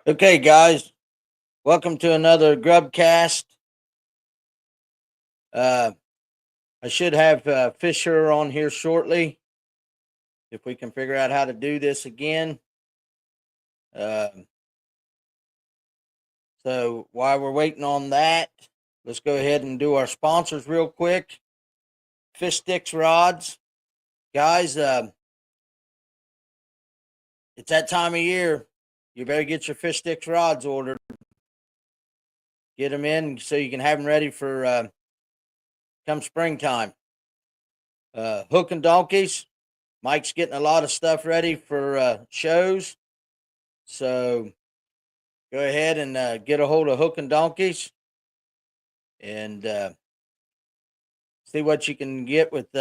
Okay, guys, welcome to another Grubb Cast. Uh, I should have Fisher on here shortly if we can figure out how to do this again. Uh, so while we're waiting on that, let's go ahead and do our sponsors real quick. Fish Sticks Rods, guys. It's that time of year. You better get your Fish Sticks Rods ordered. Get them in so you can have them ready for come springtime. Hook and Donkeys. Mike's getting a lot of stuff ready for shows. So go ahead and get a hold of Hook and Donkeys and see what you can get with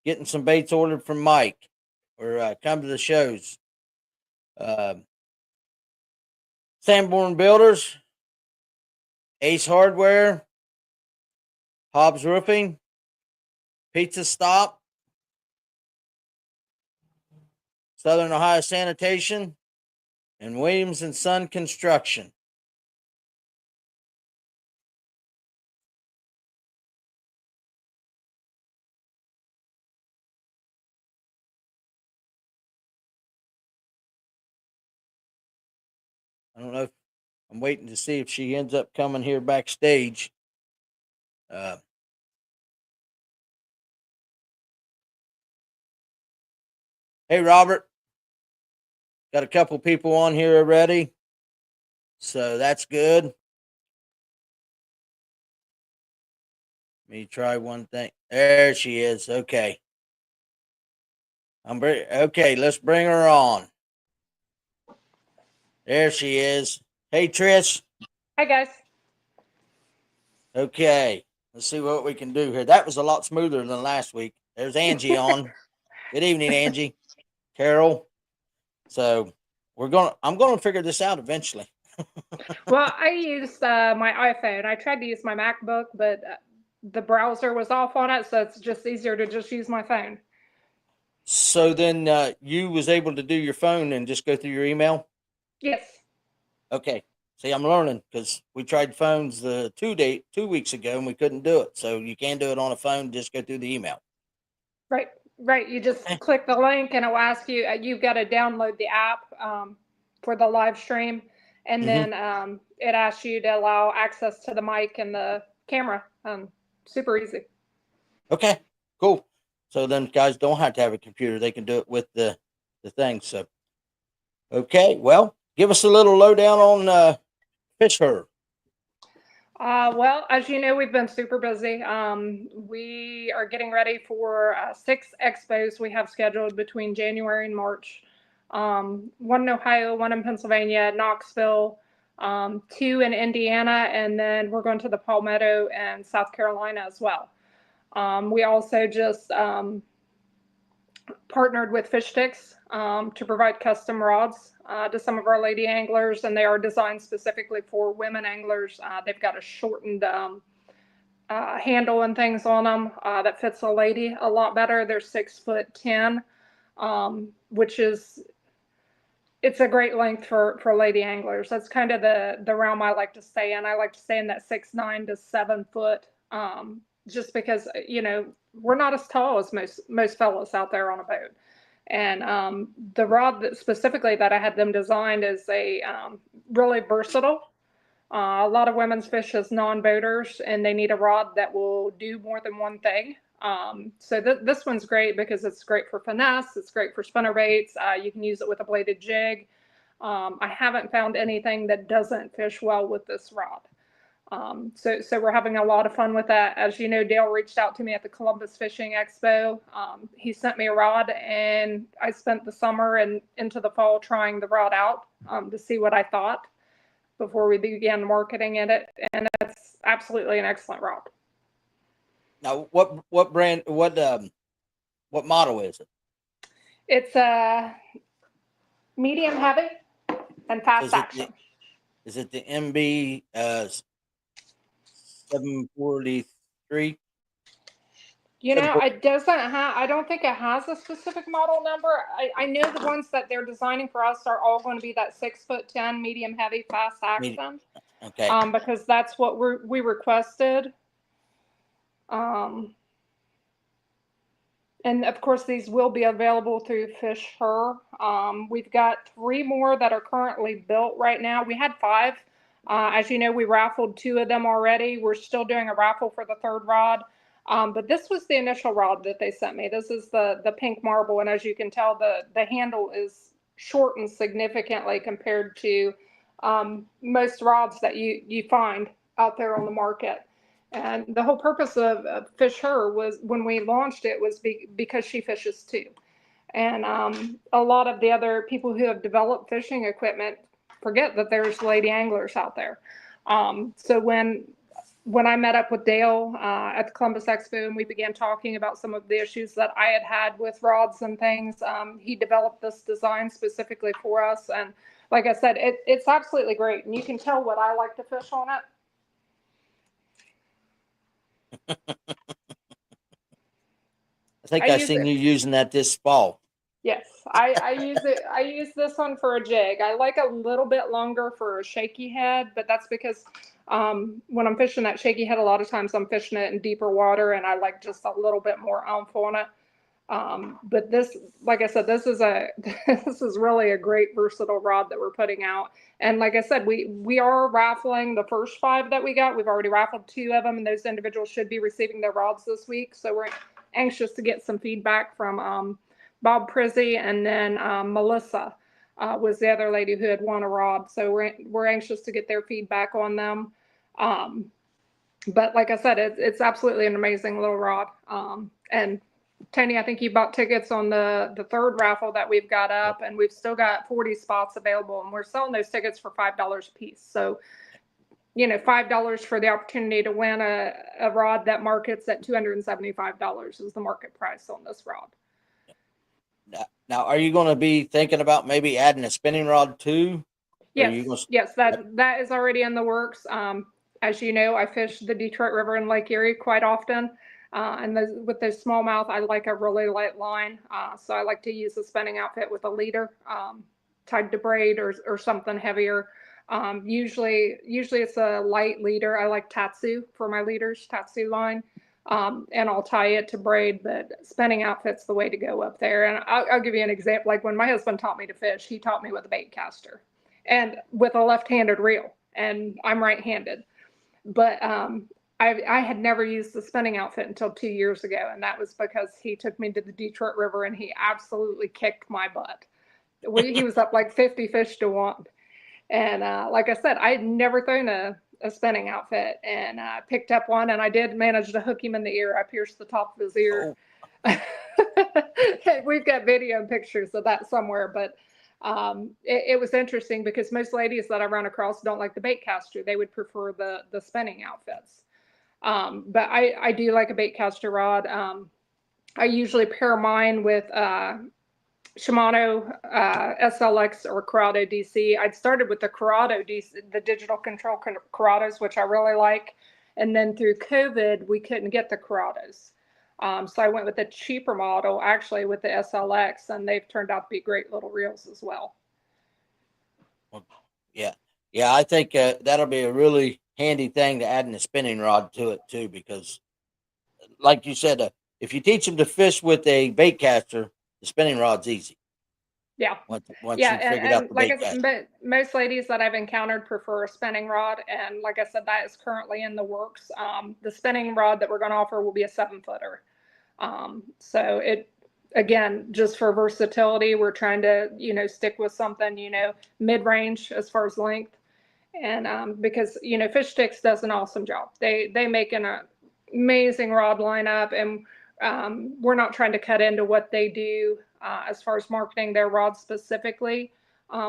getting some baits ordered from Mike or come to the shows. Uh, Sanborn Builders, Ace Hardware, Hobbs Roofing, Pizza Stop, Southern Ohio Sanitation, and Williams and Son Construction. I don't know if I'm waiting to see if she ends up coming here backstage. Uh, hey, Robert, got a couple people on here already, so that's good. Let me try one thing. There she is. Okay, okay. Let's bring her on. There she is. Hey, Trish. Hi guys. Okay, let's see what we can do here. That was a lot smoother than last week. There's Angie on. Good evening, Angie. Carol. So I'm gonna figure this out eventually. Well, I used my iPhone. I tried to use my MacBook, but the browser was off on it, so it's just easier to just use my phone. So then you was able to do your phone and just go through your email. Yes. Okay. See, I'm learning because we tried phones 2 weeks ago and we couldn't do it. So you can do it on a phone. Just go through the email. Right. Right. You just Okay. click the link, and it will ask you. You've got to download the app for the live stream, and Mm-hmm. then it asks you to allow access to the mic and the camera. Super easy. Okay. Cool. So then guys don't have to have a computer. They can do it with the thing. So okay. Well, give us a little lowdown on fish her. Well, as you know, we've been super busy. We are getting ready for 6 expos we have scheduled between January and March. One in Ohio, one in Pennsylvania, Knoxville, two in Indiana, and then we're going to the Palmetto and South Carolina as well. We also just partnered with Fish Sticks to provide custom rods to some of our lady anglers, and they are designed specifically for women anglers. They've got a shortened handle and things on them that fits a lady a lot better. They're 6'10", which is it's a great length for lady anglers. That's kind of the realm I like to stay in. I like to stay in that 6'9" to 7 foot, just because we're not as tall as most fellows out there on a boat. And the rod that specifically that I had them designed is a really versatile. A lot of women's fish as non-boaters, and they need a rod that will do more than one thing. So this one's great because it's great for finesse. It's great for spinner baits. You can use it with a bladed jig. I haven't found anything that doesn't fish well with this rod. So we're having a lot of fun with that. As you know, Dale reached out to me at the Columbus Fishing Expo. He sent me a rod, and I spent the summer and into the fall trying the rod out to see what I thought before we began marketing it, and it's absolutely an excellent rod. Now, what brand? What model is it? It's medium heavy and fast Is it the action. is it the MB 743? You know, Typical it doesn't have, I don't think it has a specific model number. I know the ones that they're designing for us are all going to be that 6'10", medium heavy, fast media. action. Okay. Because that's what we requested. Um, and of course, these will be available through Fish Her. We've got 3 more that are currently built right now. We had 5. As you know, we raffled 2 of them already. We're still doing a raffle for the 3rd rod. But this was the initial rod that they sent me. This is the pink marble. And as you can tell, the handle is shortened significantly compared to most rods that you find out there on the market. And the whole purpose of Fish Her was when we launched it was because she fishes too. And a lot of the other people who have developed fishing equipment forget that there's lady anglers out there. So when I met up with Dale at the Columbus Expo and we began talking about some of the issues that I had had with rods and things, he developed this design specifically for us. And like I said, it's absolutely great. And you can tell what I like to fish on it. I think I I use seen it. you using that this fall. Yes, I use it. I use this one for a jig. I like a little bit longer for a shaky head, but that's because when I'm fishing that shaky head, a lot of times I'm fishing it in deeper water, and I like just a little bit more oomph on it. But this, like I said, this is this is really a great versatile rod that we're putting out. And like I said, we are raffling the first 5 that we got. We've already raffled 2 of them, and those individuals should be receiving their rods this week. So we're anxious to get some feedback from Bob Prizzy, and then Melissa was the other lady who had won a rod. So we're anxious to get their feedback on them. But like I said, it's absolutely an amazing little rod. And Tony, I think you bought tickets on the 3rd raffle that we've got up, and we've still got 40 spots available, and we're selling those tickets for $5 a piece. So, you know, $5 for the opportunity to win a rod that markets at $275 is the market price on this rod. Now, are you going to be thinking about maybe adding a spinning rod too? Yes, that is already in the works. As you know, I fish the Detroit River and Lake Erie quite often. And with the smallmouth, I like a really light line. So I like to use a spinning outfit with a leader tied to braid or something heavier. Usually it's a light leader. I like Tatsu for my leaders, Tatsu line. And I'll tie it to braid, but spinning outfit's the way to go up there. And I'll give you an example. Like when my husband taught me to fish, he taught me with a bait caster and with a left-handed reel, and I'm right-handed. But I had never used the spinning outfit until 2 years ago, and that was because he took me to the Detroit River and he absolutely kicked my butt. He was up like 50 fish to 1. And like I said, I had never thrown a spinning outfit, and picked up one, and I did manage to hook him in the ear. I pierced the top of his ear. Oh. We've got video and pictures of that somewhere, but it was interesting because most ladies that I run across don't like the bait caster. They would prefer the spinning outfits. But I do like a bait caster rod. I usually pair mine with Shimano SLX or Corrado DC. I'd started with the Corrado DC, the digital control Corrados, which I really like. And then through COVID, we couldn't get the Corrados. So I went with a cheaper model, actually with the SLX, and they've turned out to be great little reels as well. Yeah. Yeah, I think that'll be a really handy thing to add in a spinning rod to it too, because like you said, if you teach them to fish with a bait caster, the spinning rod's easy. Yeah. Once yeah, you figured out the like bait caster. but most ladies that I've encountered prefer a spinning rod, and like I said, that is currently in the works. The spinning rod that we're going to offer will be a 7-footer. So it, again, just for versatility, we're trying to, stick with something, mid-range as far as length. And because, Fish Sticks does an awesome job. They make an amazing rod lineup, and we're not trying to cut into what they do as far as marketing their rods specifically.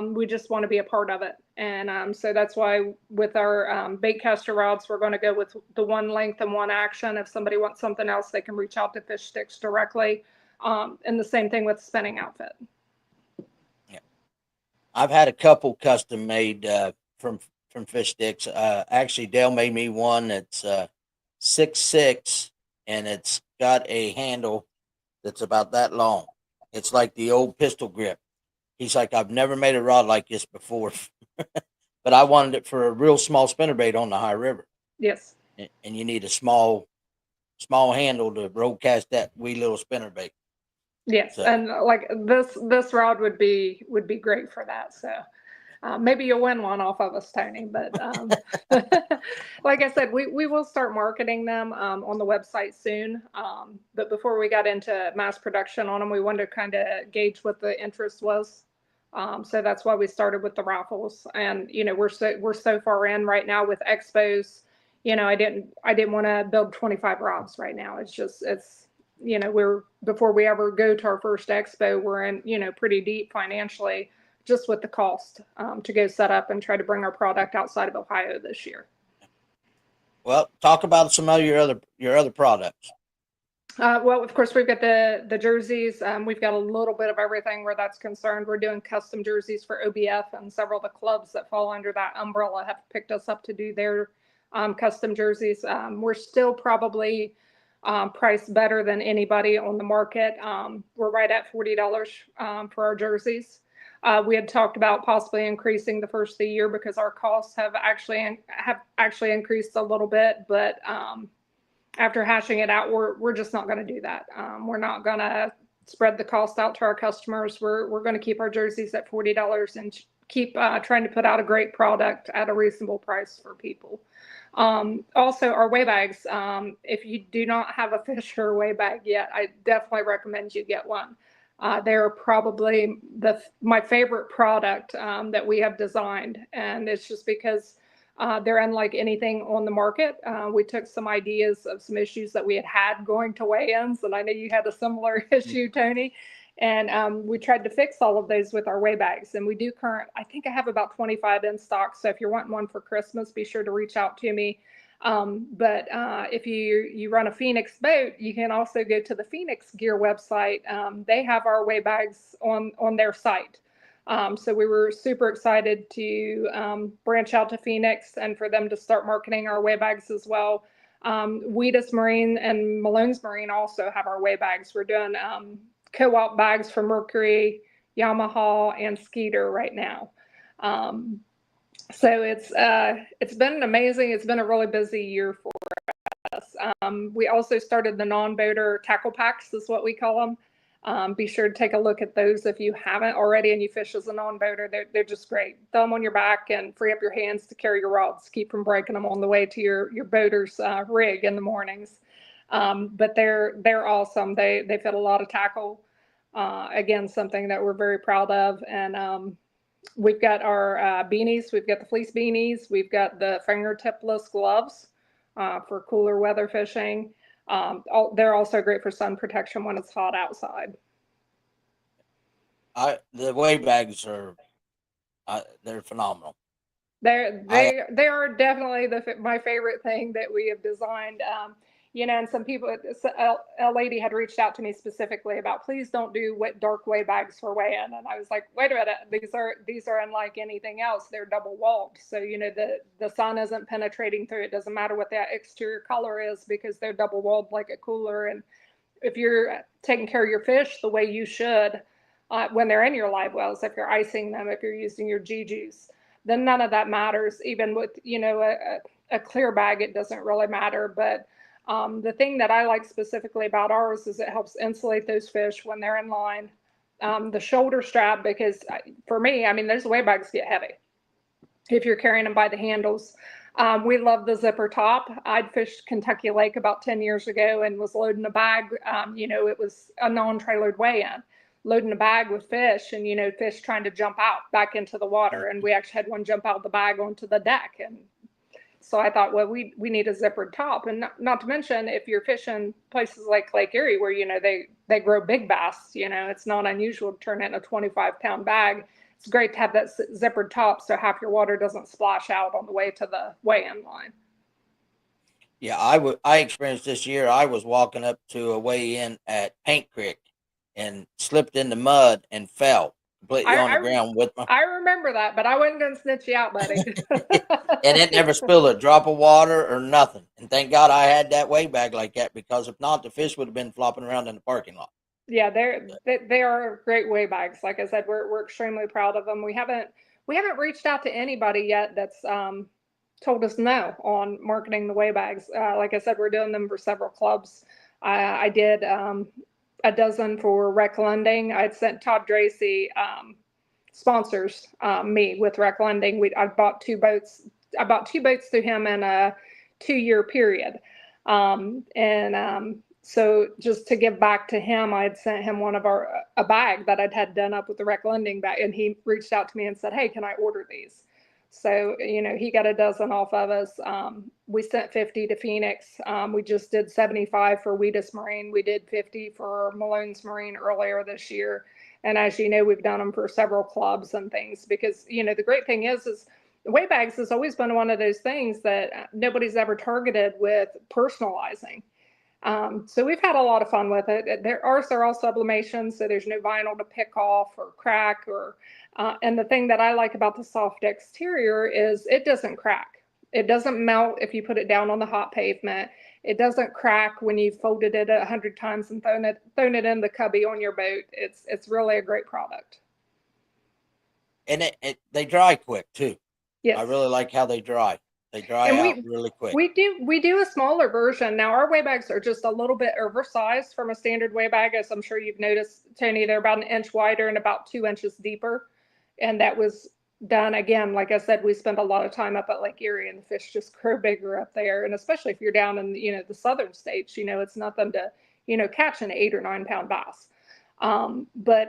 We just want to be a part of it. And so that's why with our bait caster rods, we're going to go with the one length and one action. If somebody wants something else, they can reach out to Fish Sticks directly. And the same thing with the spinning outfit. Yeah. I've had a couple custom made from Fish Sticks. Actually, Dale made me one that's 6'6", and it's got a handle that's about that long. It's like the old pistol grip. He's like, I've never made a rod like this before, but I wanted it for a real small spinnerbait on the high river. Yes. And you need a small handle to broadcast that wee little spinnerbait. Yes, So, and like this rod would be great for that. So maybe you'll win one off of us, Tony. But like I said, we will start marketing them on the website soon. But before we got into mass production on them, we wanted to kind of gauge what the interest was. So that's why we started with the raffles. And we're so far in right now with expos. I didn't want to build 25 rods right now. It's we're before we ever go to our first expo, we're in pretty deep financially just with the cost to go set up and try to bring our product outside of Ohio this year. well, talk about some of your other products. Well, of course, we've got the jerseys. We've got a little bit of everything where that's concerned. We're doing custom jerseys for OBF, and several of the clubs that fall under that umbrella have picked us up to do their custom jerseys. We're still probably priced better than anybody on the market. We're right at $40 for our jerseys. We had talked about possibly increasing the first of the year because our costs have actually increased a little bit, but after hashing it out, we're just not going to do that. We're not going to spread the cost out to our customers. We're going to keep our jerseys at $40 and keep trying to put out a great product at a reasonable price for people. Also, our weigh bags. If you do not have a Fisher weigh bag yet, I definitely recommend you get one. They're probably my favorite product that we have designed, and it's just because they're unlike anything on the market. We took some ideas of some issues that we had going to weigh-ins, and I know you had a similar issue, Tony. And we tried to fix all of those with our weigh bags. And we do I think I have about 25 in stock. So if you're wanting one for Christmas, be sure to reach out to me. But if you run a Phoenix boat, you can also go to the Phoenix Gear website. They have our weigh bags on their site. So we were super excited to branch out to Phoenix and for them to start marketing our weigh bags as well. Wheatus Marine and Malone's Marine also have our weigh bags. We're doing co-op bags for Mercury, Yamaha, and Skeeter right now. So it's been amazing. It's been a really busy year for us. We also started the non-boater tackle packs, is what we call them. Be sure to take a look at those if you haven't already and you fish as a non-boater. They're just great. Throw them on your back and free up your hands to carry your rods. Keep from breaking them on the way to your boater's rig in the mornings. But they're awesome. They fit a lot of tackle. Again, something that we're very proud of. And we've got our beanies. We've got the fleece beanies. We've got the fingertipless gloves for cooler weather fishing. They're also great for sun protection when it's hot outside. The weigh bags they're phenomenal. They are definitely my favorite thing that we have designed. And some people, a lady had reached out to me specifically about, please don't do dark weigh bags for weigh-in. And I was like, wait a minute, these are unlike anything else. They're double walled. So, the sun isn't penetrating through. It doesn't matter what that exterior color is because they're double walled like a cooler. And if you're taking care of your fish the way you should when they're in your live wells, if you're icing them, if you're using your G-juice, then none of that matters. Even with, a clear bag, it doesn't really matter. But the thing that I like specifically about ours is it helps insulate those fish when they're in line. The shoulder strap, because for me, those weigh bags get heavy if you're carrying them by the handles. We love the zipper top. I'd fished Kentucky Lake about 10 years ago and was loading a bag. It was a non-trailered weigh-in, loading a bag with fish and, fish trying to jump out back into the water. And we actually had one jump out of the bag onto the deck. And so I thought, well, we need a zippered top. And not to mention, if you're fishing places like Lake Erie where, they grow big bass, it's not unusual to turn it in a 25-pound bag. It's great to have that zippered top so half your water doesn't splash out on the way to the weigh-in line. Yeah, I experienced this year. I was walking up to a weigh-in at Paint Creek and slipped in the mud and fell completely on the I ground with my. I remember that, but I wasn't going to snitch you out, buddy. And it never spilled a drop of water or nothing. And thank God I had that weigh bag like that, because if not, the fish would have been flopping around in the parking lot. Yeah, they are great weigh bags. Like I said, we're extremely proud of them. We haven't reached out to anybody yet that's told us no on marketing the weigh bags. Like I said, we're doing them for several clubs. I did a dozen for Rec Lending. I'd sent Todd Dracy sponsors me with Rec Lending. I bought two boats. I bought two boats through him in a 2-year period. So just to give back to him, I had sent him a bag that I'd had done up with the Rec Lending bag, and he reached out to me and said, "Hey, can I order these?" So he got a dozen off of us. We sent 50 to Phoenix. We just did 75 for Wheatus Marine. We did 50 for Malone's Marine earlier this year. And as you know, we've done them for several clubs and things because the great thing is weigh bags has always been one of those things that nobody's ever targeted with personalizing. So we've had a lot of fun with it. Ours are all sublimations, so there's no vinyl to pick off or crack. And the thing that I like about the soft exterior is it doesn't crack. It doesn't melt if you put it down on the hot pavement. It doesn't crack when you've folded it 100 times and thrown it in the cubby on your boat. It's really a great product. And they dry quick too. Yes. I really like how they dry. They dry out really quick. We do a smaller version. Now our weigh bags are just a little bit oversized from a standard weigh bag, as I'm sure you've noticed, Tony. They're about 1 inch wider and about 2 inches deeper. And that was done again. Like I said, we spent a lot of time up at Lake Erie, and the fish just grow bigger up there. And especially if you're down in the southern states, it's nothing to catch an 8 or 9 pound bass. But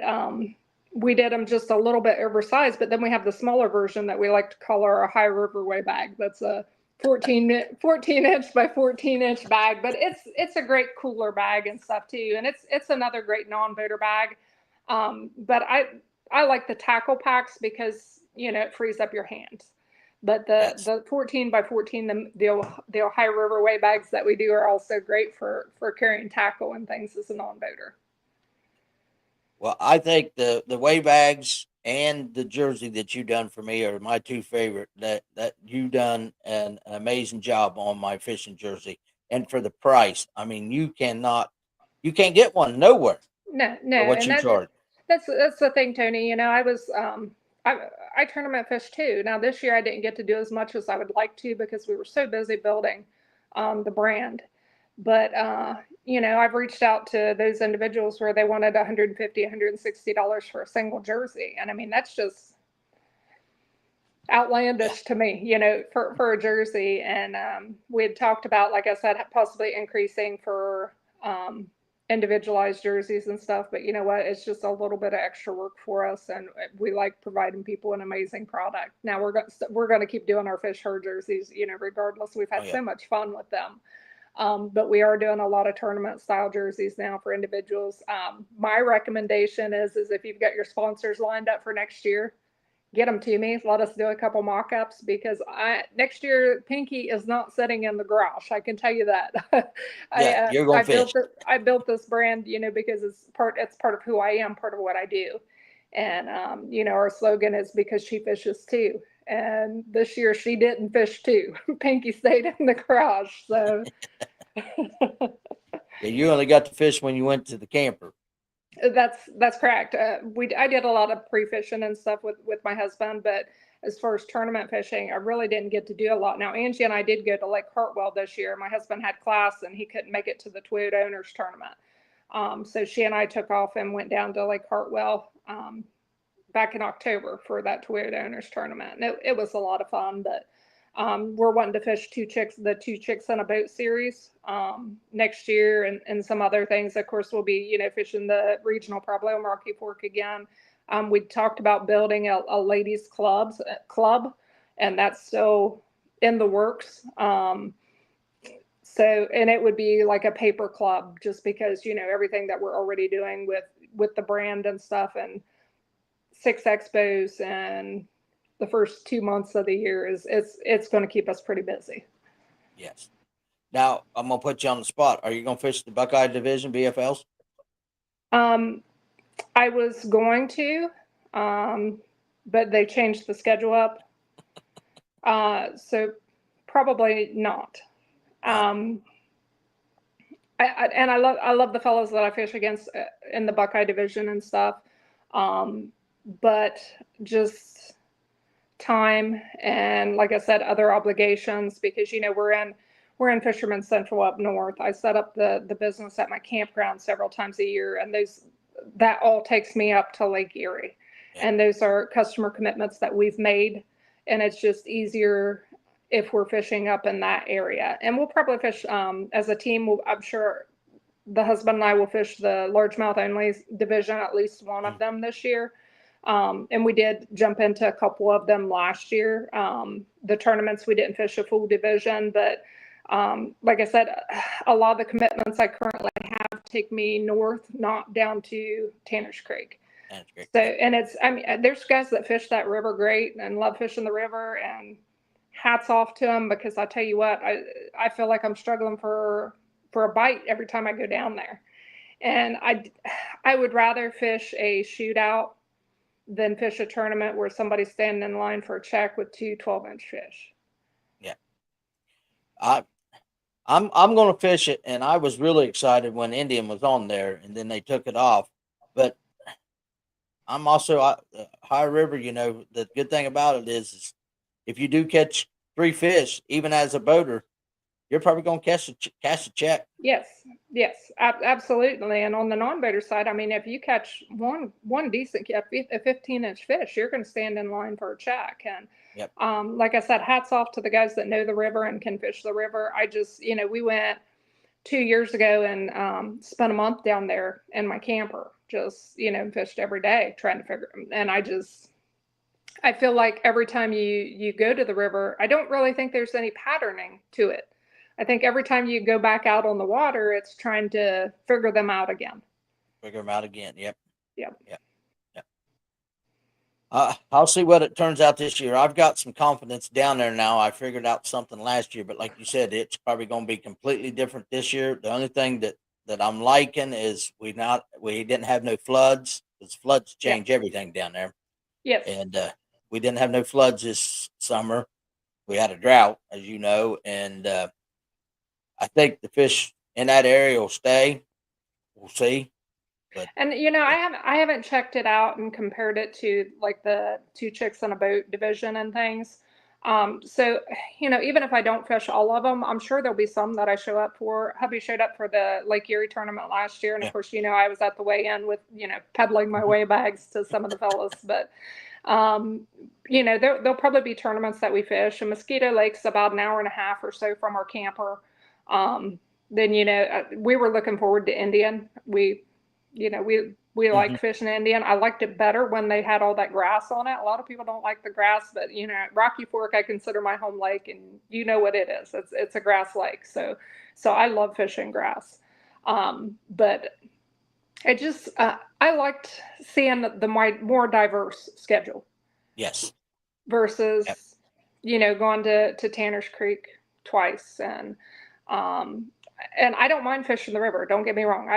we did them just a little bit oversized, but then we have the smaller version that we like to call our high river weigh bag. That's a 14 inch by 14 inch bag, but it's a great cooler bag and stuff too. And it's another great non-boater bag. But I like the tackle packs because, it frees up your hands. But the 14 by 14, the Ohio River weigh bags that we do are also great for carrying tackle and things as a non-boater. Well, I think the weigh bags and the jersey that you done for me are my two favorite. That you done an amazing job on my fishing jersey, and for the price, I mean, you can't get one nowhere. No, For what and you charge. that's the thing, Tony. I was I tournament fish too. Now this year I didn't get to do as much as I would like to because we were so busy building the brand. But I've reached out to those individuals where they wanted $150, $160 for a single jersey, and I mean that's just outlandish to me, for a jersey. And we had talked about, like I said, possibly increasing for individualized jerseys and stuff. But you know what? It's just a little bit of extra work for us, and we like providing people an amazing product. Now we're going to keep doing our fish herd jerseys, regardless. We've had so much fun with them. But we are doing a lot of tournament style jerseys now for individuals. My recommendation is if you've got your sponsors lined up for next year, get them to me. Let us do a couple mock-ups because next year Pinky is not sitting in the garage. I can tell you that. You're going to fish. I built this brand, because it's part of who I am, part of what I do. And our slogan is because she fishes too. And this year she didn't fish too. Pinky stayed in the garage. So Yeah, you only got to fish when you went to the camper. That's correct. I did a lot of pre-fishing and stuff with my husband, but as far as tournament fishing, I really didn't get to do a lot. Now Angie and I did go to Lake Hartwell this year. My husband had class and he couldn't make it to the Toyota Owners Tournament, so she and I took off and went down to Lake Hartwell back in October for that Toyota Owners Tournament, and it was a lot of fun. But we're wanting to fish the two chicks in a boat series next year, and some other things. Of course, we'll be fishing the regional Pueblo Rocky Fork again. We talked about building a ladies club, and that's still in the works. And it would be like a paper club, just because everything that we're already doing with the brand and stuff, and 6 expos and the first 2 months of the year it's going to keep us pretty busy. Yes. Now I'm going to put you on the spot. Are you going to fish the Buckeye Division BFLs? I was going to. but they changed the schedule up. So probably not. Um, I love the fellows that I fish against in the Buckeye division and stuff. But just time and, like I said, other obligations, because we're in Fisherman's Central up north. I set up the business at my campground several times a year, and that all takes me up to Lake Erie. Yeah. And those are customer commitments that we've made, and it's just easier if we're fishing up in that area. And we'll probably fish as a team. I'm sure the husband and I will fish the largemouth only division, at least one of them this year. And we did jump into a couple of them last year. The tournaments, we didn't fish a full division, but like I said, a lot of the commitments I currently have take me north, not down to Tanner's Creek. That's great. So, and there's guys that fish that river great and love fishing the river, and hats off to them, because I tell you what, I feel like I'm struggling for a bite every time I go down there. And I would rather fish a shootout than fish a tournament where somebody's standing in line for a check with two 12-inch fish. Yeah. I'm going to fish it, and I was really excited when Indian was on there, and then they took it off. But I'm also High River. The good thing about it is if you do catch 3 fish, even as a boater, you're probably going to cash a check. Yes, absolutely. And on the non-boater side, if you catch one decent, a 15-inch fish, you're going to stand in line for a check. And Yep. Like I said, hats off to the guys that know the river and can fish the river. We went 2 years ago and spent a month down there in my camper, just fished every day trying to figure. And I feel like every time you go to the river, I don't really think there's any patterning to it. I think every time you go back out on the water, it's trying to figure them out again. Figure them out again. Yep. Yep. I'll see what it turns out this year. I've got some confidence down there now. I figured out something last year, but like you said, it's probably going to be completely different this year. The only thing that I'm liking is we didn't have no floods, because floods change everything down there. Yes. And we didn't have no floods this summer. We had a drought, as you know, and I think the fish in that area will stay. We'll see. But, and I haven't checked it out and compared it to like the Two Chicks in a Boat division and things. So even if I don't fish all of them, I'm sure there'll be some that I show up for. Hubby showed up for the Lake Erie tournament last year, and of course, I was at the weigh-in with peddling my weigh bags to some of the fellas. But there'll probably be tournaments that we fish. And Mosquito Lake's about an hour and a half or so from our camper. Then we were looking forward to Indian. We like fishing Indian. I liked it better when they had all that grass on it. A lot of people don't like the grass, but Rocky Fork I consider my home lake, and you know what it is. It's a grass lake. So I love fishing grass. But I just I liked seeing the more diverse schedule. Yes. Versus going to Tanner's Creek twice, and I don't mind fishing the river. Don't get me wrong.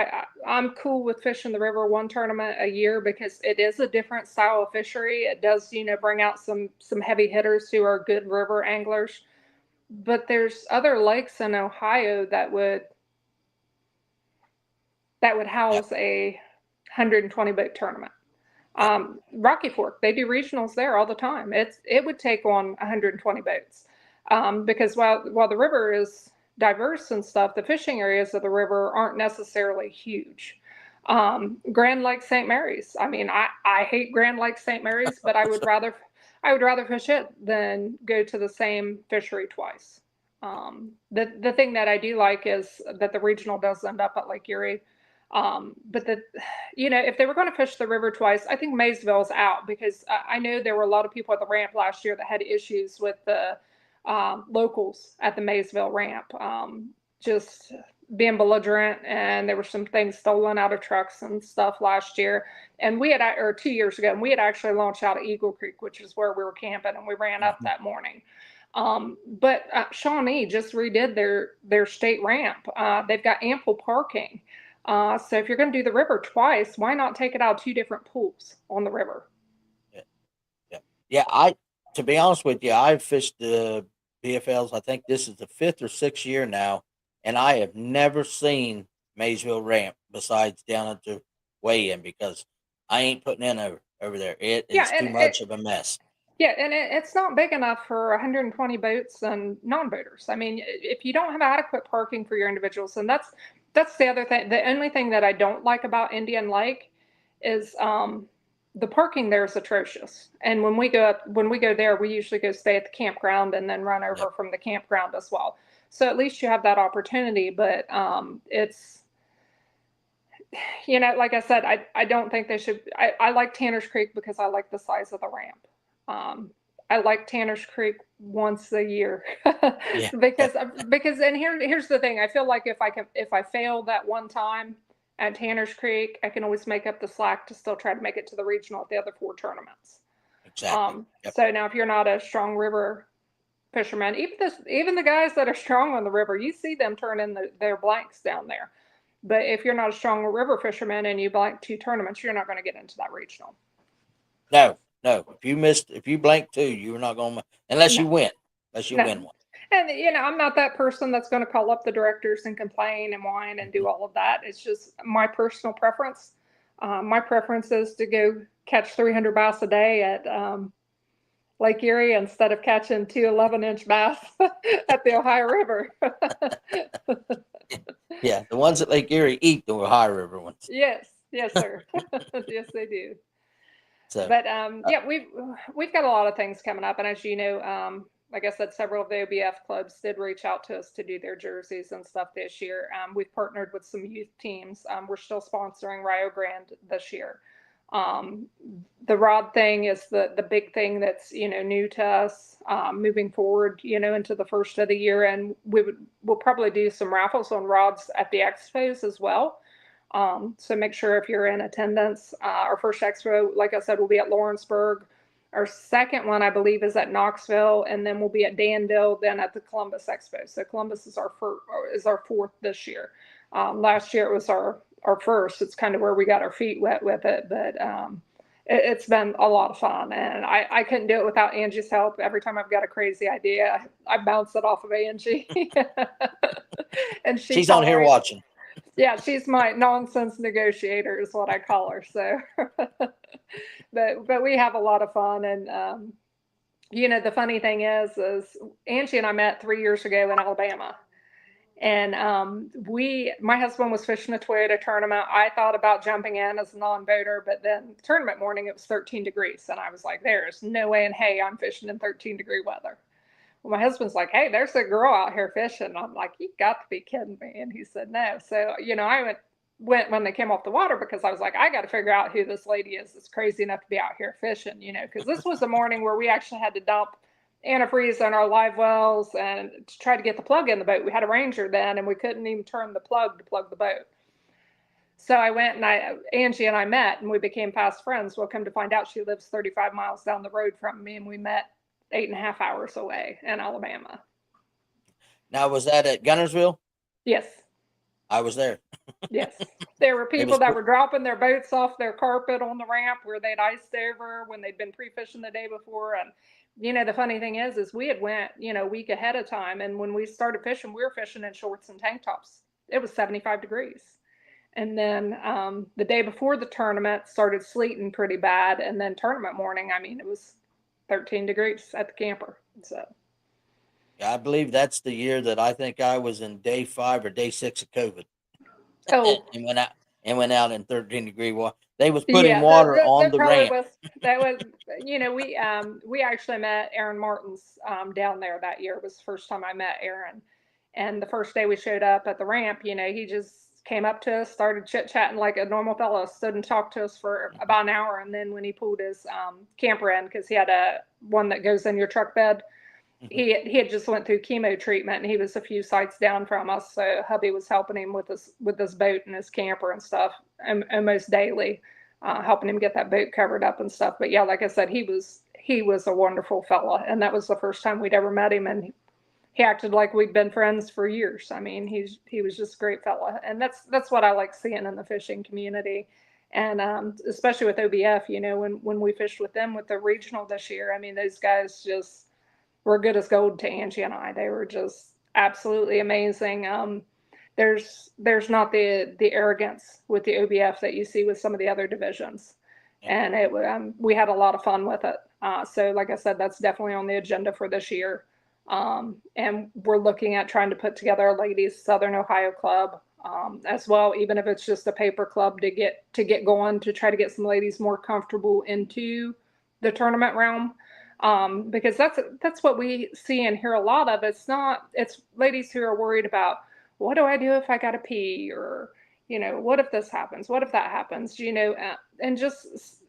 I'm cool with fishing the river one tournament a year, because it is a different style of fishery. It does, bring out some heavy hitters who are good river anglers. But there's other lakes in Ohio that would house a 120 boat tournament. Rocky Fork, they do regionals there all the time. It would take on 120 boats, because while the river is diverse and stuff, the fishing areas of the river aren't necessarily huge. Grand Lake St. Mary's. I hate Grand Lake St. Mary's, but I would rather fish it than go to the same fishery twice. The thing that I do like is that the regional does end up at Lake Erie. But if they were going to fish the river twice, I think Maysville's out, because I know there were a lot of people at the ramp last year that had issues with the locals at the Maysville ramp, just being belligerent, and there were some things stolen out of trucks and stuff last year. And or 2 years ago, and we had actually launched out of Eagle Creek, which is where we were camping, and we ran up that morning. But Shawnee just redid their state ramp. They've got ample parking. So if you're going to do the river twice, why not take it out of 2 different pools on the river? Yeah, to be honest with you, I've fished the BFLs. I think this is the 5th or 6th year now, and I have never seen Maysville Ramp besides down at the weigh-in because I ain't putting in over there. It Yeah, is too much of a mess. it's not big enough for 120 boats and non-boaters. I mean, if you don't have adequate parking for your individuals, and that's the other thing. The only thing that I don't like about Indian Lake is the parking there is atrocious. And when we go there, we usually go stay at the campground and then run Yep. over from the campground as well. So at least you have that opportunity. But it's like I said, I don't think they should. I like Tanner's Creek because I like the size of the ramp. Um, I like Tanner's Creek once a year Yeah. because and here's the thing. I feel like if I fail that one time at Tanner's Creek, I can always make up the slack to still try to make it to the regional at the other 4 tournaments. Exactly. Yep. So now if you're not a strong river fisherman, even the guys that are strong on the river, you see them turn in their blanks down there. But if you're not a strong river fisherman and you blank 2 tournaments, you're not going to get into that regional. No, no. If you blank two, you're not going to unless No, you win. Unless you no. win one. And I'm not that person that's going to call up the directors and complain and whine and do all of that. It's just my personal preference. My preference is to go catch 300 bass a day at Lake Erie instead of catching two 11-inch bass at the Ohio River. Yeah, the ones at Lake Erie eat the Ohio River ones. Yes, yes, sir. Yes, they do. So, But yeah, we've got a lot of things coming up, and as you know, like I said, several of the OBF clubs did reach out to us to do their jerseys and stuff this year. We've partnered with some youth teams. We're still sponsoring Rio Grande this year. Um, the rod thing is the big thing that's new to us moving forward. Into the first of the year, and we'll probably do some raffles on rods at the expos as well. So make sure if you're in attendance. Our first expo, like I said, will be at Lawrenceburg. Our second one, I believe, is at Knoxville, and then we'll be at Danville, then at the Columbus Expo. So Columbus is our fourth this year. Last year it was our first. It's kind of where we got our feet wet with it, but it's been a lot of fun, and I couldn't do it without Angie's help. Every time I've got a crazy idea, I bounce it off of Angie, and she she's on here tolerates. watching. Yeah, she's my nonsense negotiator is what I call her. So, but we have a lot of fun, and the funny thing is Angie and I met 3 years ago in Alabama, and my husband was fishing a Toyota tournament. I thought about jumping in as a non-boater, but then tournament morning it was 13 degrees, and I was like, "There's no way in hey I'm fishing in 13-degree weather." Well, my husband's like, "Hey, there's a girl out here fishing." I'm like, "You got to be kidding me!" And he said, "No." So I went when they came off the water because I was like, I got to figure out who this lady is that's crazy enough to be out here fishing. Because this was a morning where we actually had to dump antifreeze on our live wells and to try to get the plug in the boat. We had a Ranger then, and we couldn't even turn the plug to plug the boat. So I went and Angie and I met, and we became fast friends. Well, come to find out, she lives 35 miles down the road from me, and we met 8.5 hours away in Alabama. Now, was that at Gunnersville? Yes. I was there. Yes. There were people that were dropping their boats off their carpet on the ramp where they'd iced over when they'd been pre-fishing the day before. And, the funny thing is we had went, a week ahead of time. And when we started fishing, we were fishing in shorts and tank tops. It was 75 degrees. And then the day before the tournament started sleeting pretty bad. And then tournament morning, it was 13 degrees at the camper. So. I believe that's the year that I think I was in day 5 or day 6 of COVID. Oh. and went out in 13-degree water. They was putting Yeah, water on that the probably ramp. was we actually met Aaron Martins down there that year. It was the first time I met Aaron. And the first day we showed up at the ramp, he just came up to us, started chit-chatting like a normal fellow, stood and talked to us for about an hour. And then when he pulled his camper in, because he had one that goes in your truck bed, he had just went through chemo treatment, and he was a few sites down from us. So hubby was helping him with this boat and his camper and stuff, almost daily, helping him get that boat covered up and stuff. But yeah, like I said, he was a wonderful fella, and that was the first time we'd ever met him, and he acted like we'd been friends for years. He was just a great fella, and that's what I like seeing in the fishing community. And especially with OBF, when we fished with them with the regional this year, I mean, those guys just were good as gold to Angie and I. They were just absolutely amazing. There's not the arrogance with the OBF that you see with some of the other divisions, and we had a lot of fun with it. So, like I said, that's definitely on the agenda for this year, and we're looking at trying to put together a ladies Southern Ohio club as well, even if it's just a paper club to get going to try to get some ladies more comfortable into the tournament realm. Because that's what we see and hear a lot of. It's ladies who are worried about, what do I do if I got to pee, or what if this happens, what if that happens, and just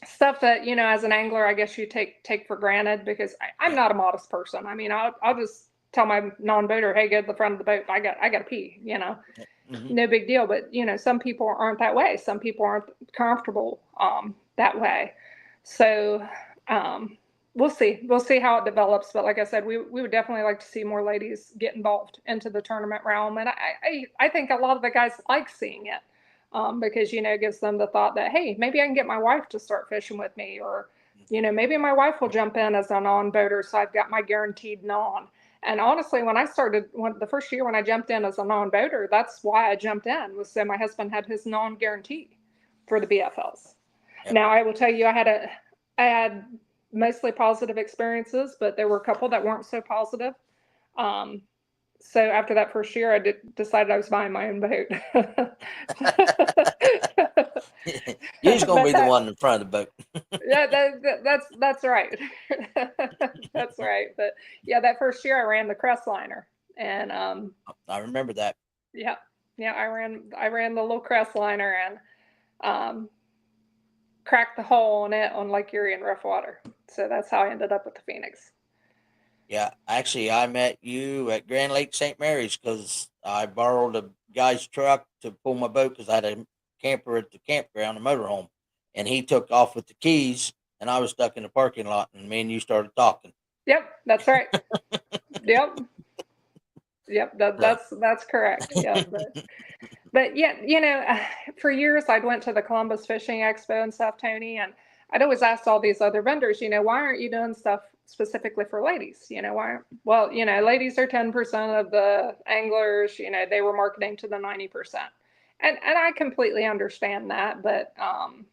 stuff that as an angler, I guess you take for granted, because I'm not a modest person. I mean, I'll just tell my non-boater, hey, go to the front of the boat, I got to pee, Mm-hmm. no big deal. But some people aren't that way. Some people aren't comfortable that way. So we'll see how it develops. But like I said, we would definitely like to see more ladies get involved into the tournament realm. And I think a lot of the guys like seeing it, because it gives them the thought that, hey, maybe I can get my wife to start fishing with me, or maybe my wife will jump in as a non-boater, so I've got my guaranteed non. And honestly, when I started, the first year when I jumped in as a non-boater, that's why I jumped in, was so my husband had his non-guarantee for the BFLs. Yep. Now, I will tell you, I had mostly positive experiences, but there were a couple that weren't so positive. So after that first year, I decided I was buying my own boat. You're just gonna be the one in front of the boat. Yeah, that's right. That's right. But yeah, that first year I ran the Crestliner, and I remember that. Yeah, I ran the little Crestliner, and cracked the hole on it on Lake Erie in rough water. So that's how I ended up with the Phoenix. Yeah, actually, I met you at Grand Lake St. Mary's because I borrowed a guy's truck to pull my boat because I had a camper at the campground, a motorhome, and he took off with the keys, and I was stuck in the parking lot, and me and you started talking. Yep, that's right. Yep. That's correct. Yeah, but yeah, for years I'd went to the Columbus Fishing Expo and stuff, Tony, and I'd always asked all these other vendors, why aren't you doing stuff specifically for ladies? Why? Well, ladies are 10% of the anglers. They were marketing to the 90%, and I completely understand that, but I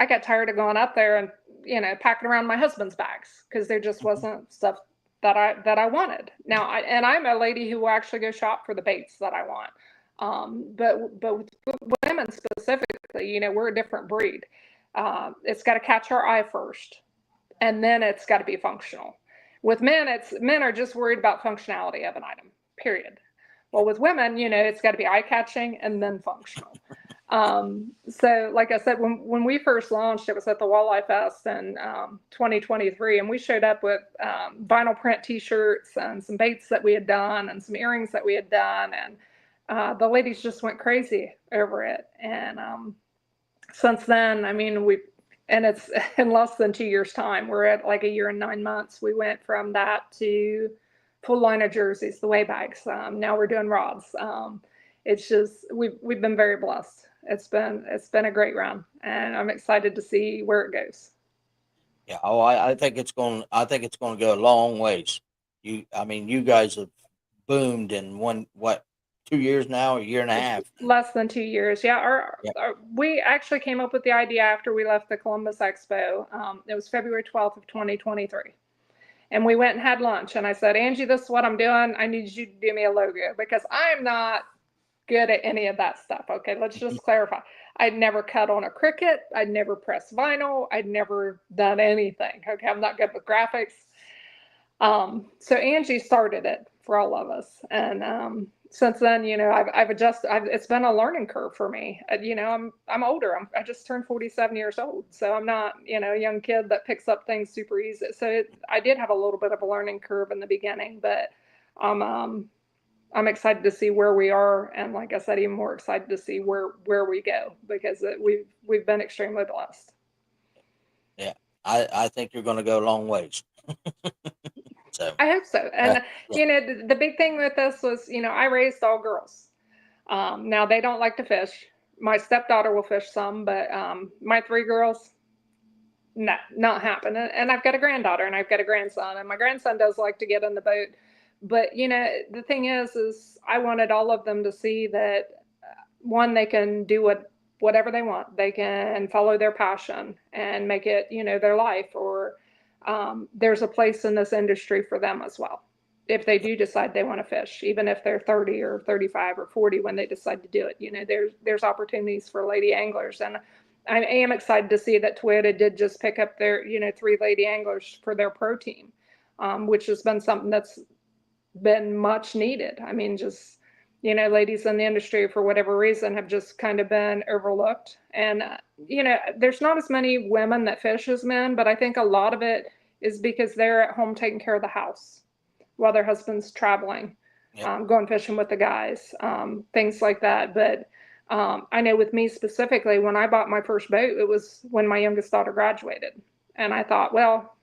got tired of going up there and packing around my husband's bags, because there just wasn't stuff that I wanted. Now, I'm a lady who will actually go shop for the baits that I want. But with women specifically, we're a different breed. It's got to catch our eye first, and then it's got to be functional. With men, men are just worried about functionality of an item, period. Well, with women, it's got to be eye catching and then functional. So like I said, when we first launched, it was at the Walleye Fest in 2023, and we showed up with vinyl print t-shirts and some baits that we had done and some earrings that we had done, and the ladies just went crazy over it. And since then, I mean, it's in less than 2 years' time. We're at like 1 year and 9 months. We went from that to full line of jerseys, the way bags. Now we're doing rods. It's just we've been very blessed. It's been a great run, and I'm excited to see where it goes. Yeah, I think it's going. I think it's going to go a long ways. You guys have boomed in 2 years now, a year and a half. Less than 2 years, yeah. We actually came up with the idea after we left the Columbus Expo. It was February 12th of 2023. And we went and had lunch, and I said, Angie, this is what I'm doing. I need you to do me a logo, because I'm not good at any of that stuff. Okay, let's just clarify. I'd never cut on a Cricut. I'd never pressed vinyl. I'd never done anything. Okay, I'm not good with graphics. So Angie started it for all of us, and since then, I've adjusted. It's been a learning curve for me. I'm older. I just turned 47 years old, so I'm not a young kid that picks up things super easy. So I did have a little bit of a learning curve in the beginning, but I'm excited to see where we are, and like I said, even more excited to see where we go, because we've been extremely blessed. Yeah, I think you're going to go a long ways. So I hope so. And the big thing with this was, I raised all girls. Now they don't like to fish. My stepdaughter will fish some, but my three girls, no, not happening. And I've got a granddaughter and I've got a grandson, and my grandson does like to get in the boat. But the thing is I wanted all of them to see that one, they can do whatever they want. They can follow their passion and make it, their life, or there's a place in this industry for them as well. If they do decide they want to fish, even if they're 30 or 35 or 40 when they decide to do it, there's opportunities for lady anglers. And I am excited to see that Toyota did just pick up their, three lady anglers for their pro team, which has been something that's been much needed. I mean, just, ladies in the industry, for whatever reason, have just kind of been overlooked. And, there's not as many women that fish as men, but I think a lot of it is because they're at home taking care of the house while their husband's traveling, going fishing with the guys, things like that. But I know with me specifically, when I bought my first boat, it was when my youngest daughter graduated. And I thought, well,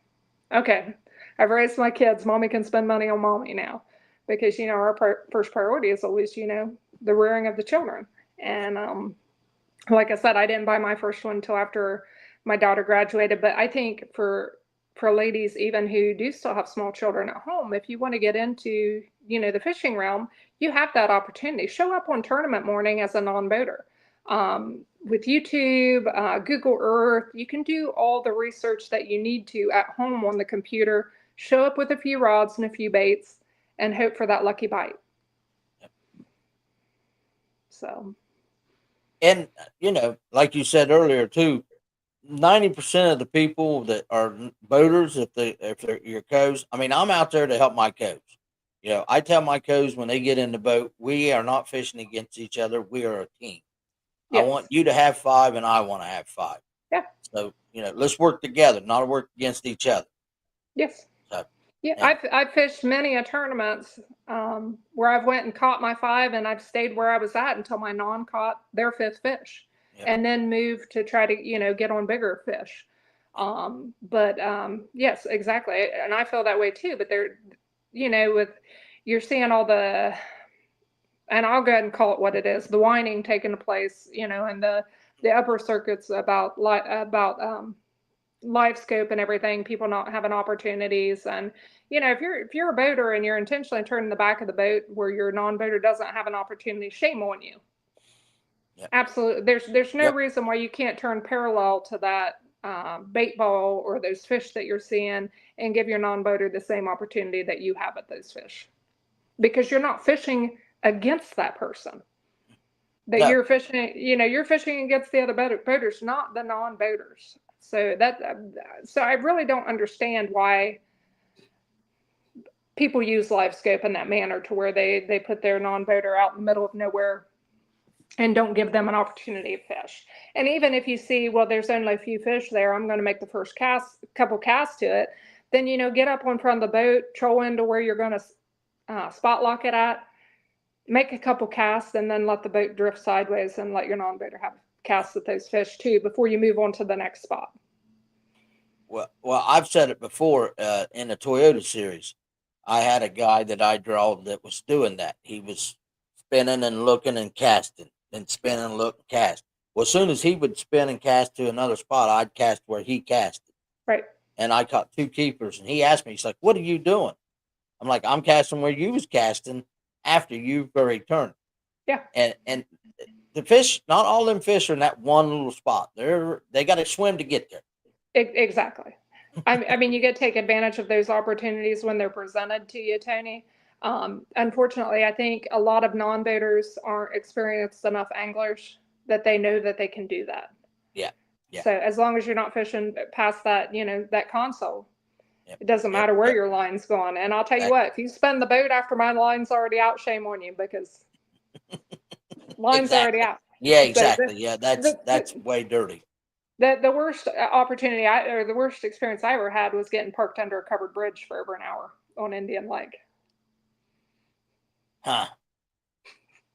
okay, I've raised my kids. Mommy can spend money on mommy now, because, our first priority is always, the rearing of the children. And like I said, I didn't buy my first one until after my daughter graduated. But I think for ladies, even who do still have small children at home, if you want to get into, the fishing realm, you have that opportunity. Show up on tournament morning as a non-boater. With YouTube, Google Earth, you can do all the research that you need to at home on the computer. Show up with a few rods and a few baits and hope for that lucky bite. So. And, like you said earlier too, 90% of the people that are boaters, if they're your co's, I mean, I'm out there to help my co's. I tell my co's when they get in the boat, we are not fishing against each other. We are a team. Yes. I want you to have 5 and I want to have 5. Yeah. So, let's work together, not work against each other. Yes. So, yeah. I've fished many tournaments where I've went and caught my 5, and I've stayed where I was at until my non caught their 5th fish. Yep. And then moved to try to, get on bigger fish. But yes, exactly. And I feel that way too. But they're, you're seeing all the, and I'll go ahead and call it what it is, the whining taking place, and the upper circuits about life scope and everything, people not having opportunities. And, if you're a boater and you're intentionally turning the back of the boat where your non-boater doesn't have an opportunity, shame on you. Yep. Absolutely. There's no reason why you can't turn parallel to that bait ball or those fish that you're seeing and give your non-boater the same opportunity that you have at those fish, because you're not fishing against that person. You're fishing, you're fishing against the other boaters, not the non-boaters. So so I really don't understand why people use live scope in that manner, to where they put their non-boater out in the middle of nowhere and don't give them an opportunity to fish. And even if you see, well, there's only a few fish there, I'm going to make the first couple casts to it, then, get up on front of the boat, troll into where you're going to spot lock it at, make a couple casts, and then let the boat drift sideways and let your non-boater have casts at those fish too before you move on to the next spot. Well, I've said it before in the Toyota series. I had a guy that I drawed that was doing that. He was spinning and looking and casting, and spin and look and cast. Well, as soon as he would spin and cast to another spot, I'd cast where he casted. Right. And I caught 2 keepers. And he asked me, he's like, "What are you doing?" I'm like, "I'm casting where you was casting after you buried turn." Yeah. And the fish, not all them fish are in that one little spot. They got to swim to get there. Exactly. I mean, you get to take advantage of those opportunities when they're presented to you, Tony. Unfortunately, I think a lot of non-boaters aren't experienced enough anglers that they know that they can do that. Yeah. Yeah. So as long as you're not fishing past that, that console, it doesn't matter where your line's going. And I'll tell you what, if you spend the boat after my line's already out, shame on you, because line's already out. Yeah, exactly. So that's way dirty. The worst opportunity or the worst experience I ever had was getting parked under a covered bridge for over an hour on Indian Lake. Huh.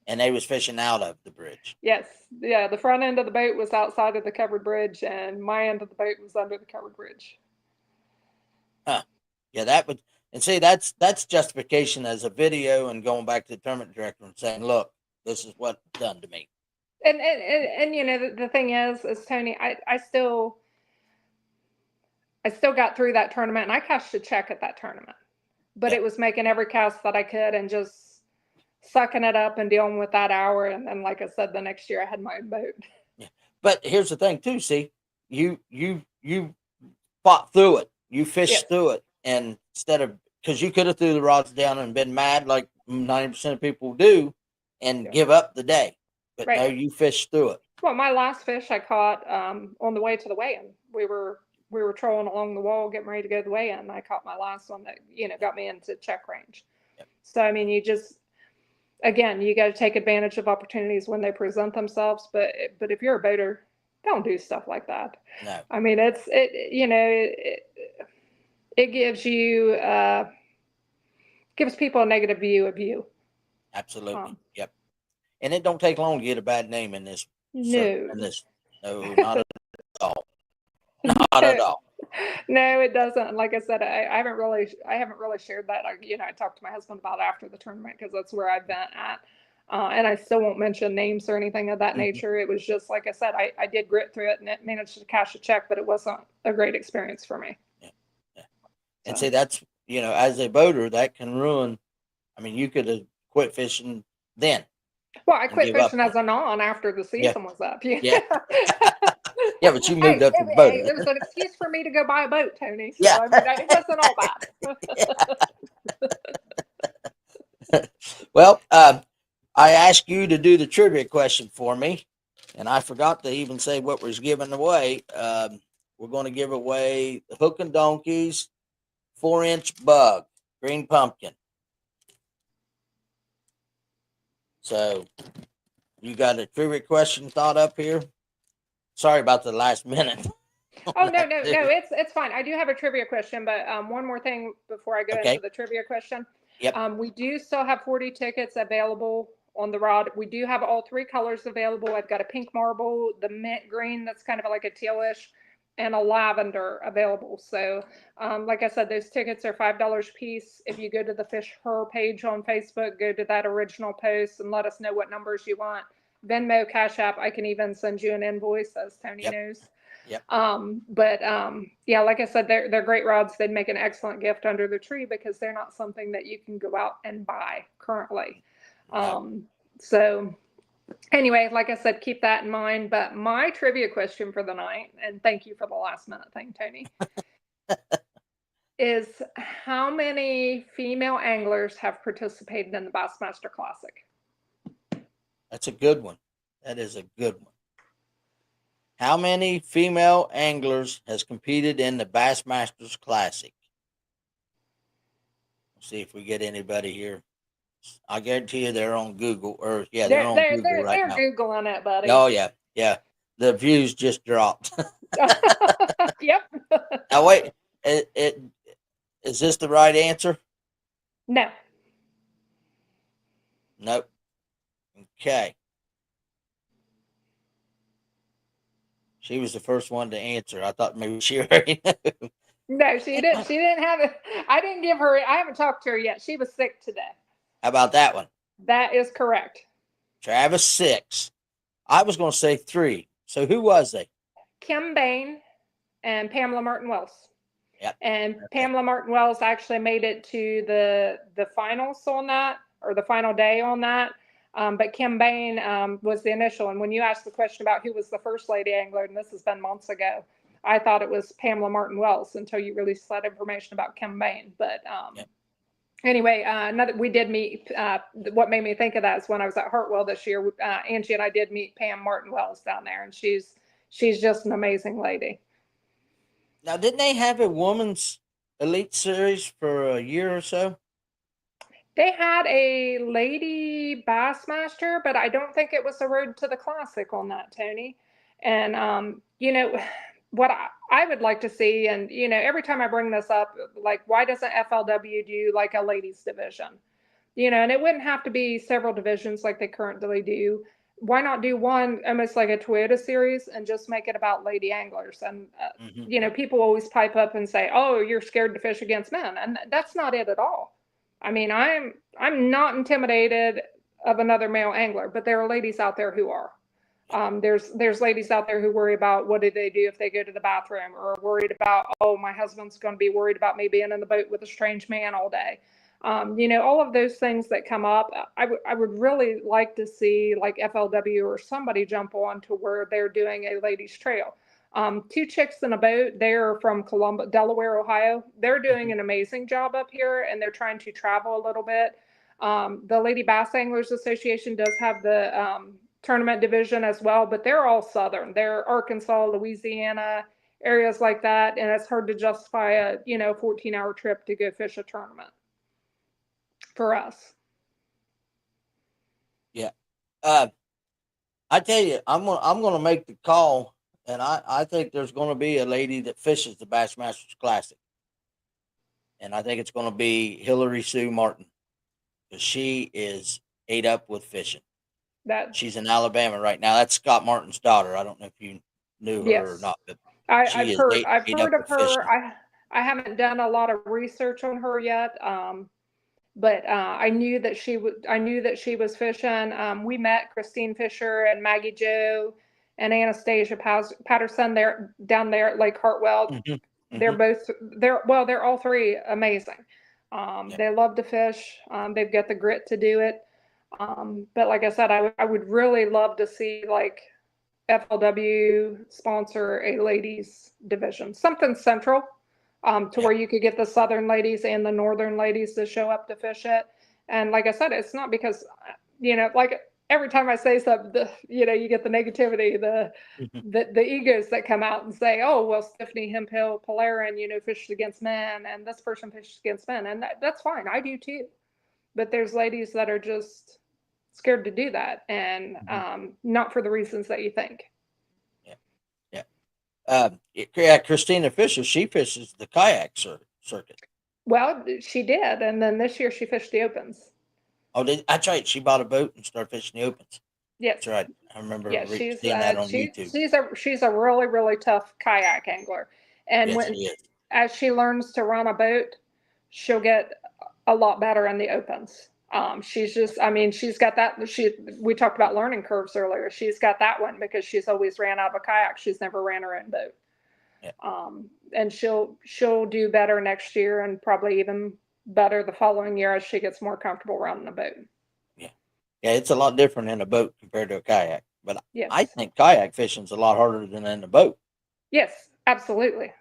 And they was fishing out of the bridge. Yes. Yeah. The front end of the boat was outside of the covered bridge, and my end of the boat was under the covered bridge. Huh. Yeah, that would, and see, that's justification as a video and going back to the tournament director and saying, "Look, this is what done to me." And you know, the thing is Tony, I still got through that tournament, and I cashed a check at that tournament, but Yeah. it was making every cast that I could and just sucking it up and dealing with that hour. And then, like I said, the next year I had my own boat. Yeah. But here's the thing too, see, you fought through it. You fished Yes. through it. And instead of, because you could have threw the rods down and been mad like 90% of people do and Yeah. give up the day. But no, Right. you fished through it. Well, my last fish I caught on the way to the weigh-in. We were trolling along the wall, getting ready to go to the weigh-in. And I caught my last one that got me into check range. Yep. So I mean, you just again, you got to take advantage of opportunities when they present themselves. But if you're a boater, don't do stuff like that. No, I mean, it gives people a negative view of you. absolutely. Yep. And it don't take long to get a bad name in this. No. No, not at all. Not at all. No, it doesn't. Like I said, I haven't really shared that. I talked to my husband about after the tournament because that's where I've been at. And I still won't mention names or anything of that nature. It was just, like I said, I did grit through it and it managed to cash a check, but it wasn't a great experience for me. Yeah. Yeah. And see, that's, as a boater, that can ruin. I mean, you could have quit fishing then. Well, I quit fishing as a non after the season was up. Yeah. Yeah, but you moved up to the boat. It was an excuse for me to go buy a boat, Tony. So, Yeah. I mean, it wasn't all bad. Well, I asked you to do the trivia question for me, and I forgot to even say what was given away. We're going to give away the Hook and Donkeys 4-inch bug, green pumpkin. So, you got a trivia question thought up here? Sorry about the last minute. Oh, no, it's fine. I do have a trivia question, but one more thing before I go into the trivia question. Yep. We do still have 40 tickets available on the rod. We do have all three colors available. I've got a pink marble, the mint green that's kind of like a tealish, and a lavender available. So, like I said, those tickets are $5 a piece. If you go to the Fish Her page on Facebook, go to that original post and let us know what numbers you want. Venmo, Cash App, I can even send you an invoice, as Tony knows. Yep. Yeah, like I said, they're great rods. They'd make an excellent gift under the tree because they're not something that you can go out and buy currently. So anyway, like I said, keep that in mind. But my trivia question for the night, and thank you for the last minute thing, Tony, is how many female anglers have participated in the Bassmaster Classic? That's a good one. That is a good one. How many female anglers has competed in the Bassmasters Classic? Let's see if we get anybody here. I guarantee you they're on Google, or they're on Google right now. They're Googling it, buddy. Oh yeah. The views just dropped. Yep. Now wait, is this the right answer? No. Nope. Okay. She was the first one to answer. I thought maybe she already knew. No, she didn't. She didn't have it. I didn't give her. I haven't talked to her yet. She was sick today. How about that one? That is correct. Travis 6. I was going to say 3. So who was they? Kim Bain and Pamela Martin Wells. Yep. And Pamela Martin Wells actually made it to the finals on that, or the final day on that. But Kim Bain was the initial. And when you asked the question about who was the first lady angler, and this has been months ago, I thought it was Pamela Martin Wells until you released that information about Kim Bain. But anyway, we did meet. What made me think of that is when I was at Hartwell this year, Angie and I did meet Pam Martin Wells down there, and she's just an amazing lady. Now, didn't they have a women's elite series for a year or so? They had a lady Bassmaster, but I don't think it was the Road to the Classic on that, Tony. And, what I would like to see, and, every time I bring this up, like, why doesn't FLW do like a ladies division? And it wouldn't have to be several divisions like they currently do. Why not do one almost like a Toyota series and just make it about lady anglers? And, people always pipe up and say, oh, you're scared to fish against men. And that's not it at all. I mean, I'm not intimidated of another male angler, but there are ladies out there who are. There's ladies out there who worry about what do they do if they go to the bathroom, or worried about, oh, my husband's going to be worried about me being in the boat with a strange man all day. All of those things that come up. I would really like to see like FLW or somebody jump on to where they're doing a ladies trail. Two Chicks in a Boat, they're from Columbus, Delaware, Ohio. They're doing an amazing job up here, and they're trying to travel a little bit. The Lady Bass Anglers Association does have the tournament division as well, but they're all southern. They're Arkansas, Louisiana, areas like that, and it's hard to justify a 14-hour trip to go fish a tournament for us. Yeah. I tell you, I'm gonna make the call, and I think there's gonna be a lady that fishes the Bassmasters Classic, and I think it's gonna be Hillary Sue Martin, because she is ate up with fishing. She's in Alabama right now. That's Scott Martin's daughter. I don't know if you knew her or Yes, not, but I've heard ate up of with her. fishing. I haven't done a lot of research on her yet. But I knew that she was fishing. We met Christine Fisher and Maggie Joe and Anastasia Patterson there down there at Lake Hartwell. Mm-hmm. They're both they're all three amazing. Yeah. They love to fish. They've got the grit to do it. But like I said, I would really love to see like FLW sponsor a ladies division, something central, to where you could get the southern ladies and the northern ladies to show up to fish it. And like I said, it's not because, like every time I say something, you get the negativity, the egos that come out and say, oh, well, Stephanie Hemphill Polarin, fished against men, and this person fished against men. And that's fine. I do too. But there's ladies that are just scared to do that, and not for the reasons that you think. Yeah. Christina Fisher, she fishes the kayak circuit. Well, she did, and then this year she fished the opens. Oh, that's right. She bought a boat and started fishing the opens. Yes, that's right. I remember she's seeing that on YouTube. she's a really, really tough kayak angler, and yes, she is. as she learns to run a boat, she'll get a lot better in the opens. She's got that. We talked about learning curves earlier. She's got that one because she's always ran out of a kayak. She's never ran her own boat. Yeah. And she'll do better next year, and probably even better the following year as she gets more comfortable running a boat. Yeah, it's a lot different in a boat compared to a kayak. But yes. I think kayak fishing's a lot harder than in a boat. Yes, absolutely.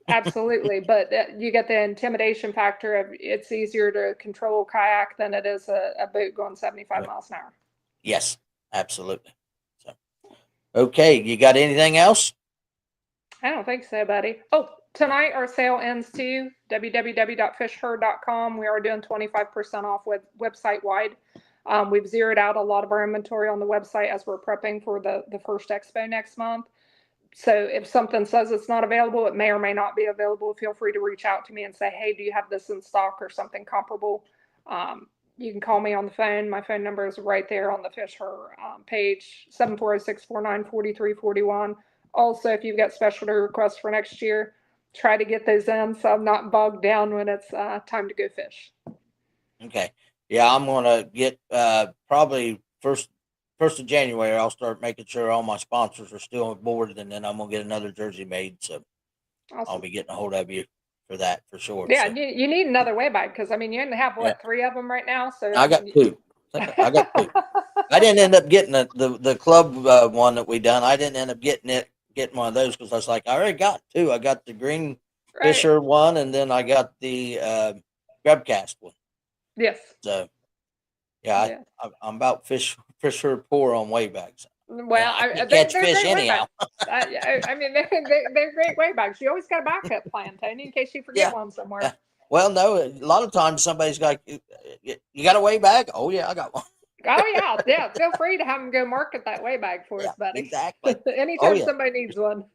Absolutely. But you get the intimidation factor of it's easier to control a kayak than it is a boat going 75 miles an hour. Yes, absolutely. So, okay, you got anything else? I don't think so, buddy. Oh, tonight our sale ends too. www.fishher.com. We are doing 25% off with website wide. We've zeroed out a lot of our inventory on the website as we're prepping for the first expo next month. So if something says it's not available, it may or may not be available. Feel free to reach out to me and say, hey, do you have this in stock or something comparable? You can call me on the phone. My phone number is right there on the Fish Her page, 740-649-4341. Also, if you've got specialty requests for next year, try to get those in so I'm not bogged down when it's time to go fish. Okay. Yeah, I'm going to get probably first of January, I'll start making sure all my sponsors are still on board, and then I'm going to get another jersey made. So awesome. I'll be getting a hold of you for that for sure. Yeah, so. you need another way bag because, you only have, 3 of them right now? So I got 2. I got 2. I didn't end up getting the club one that we done. I didn't end up getting one of those because I was like, I already got 2. I got the green Fisher one, and then I got the Grubb Cast one. Yes. So, yeah. I'm about Fisher poor on way bags. Well, I catch fish anyhow. They're great way bags. You always got a backup plan, Tony, in case you forget one somewhere. Well, no, a lot of times somebody's got, you got a way bag? Oh, yeah, I got one. Oh, yeah. Feel free to have them go market that way bag for us, buddy. Exactly. Anytime somebody needs one.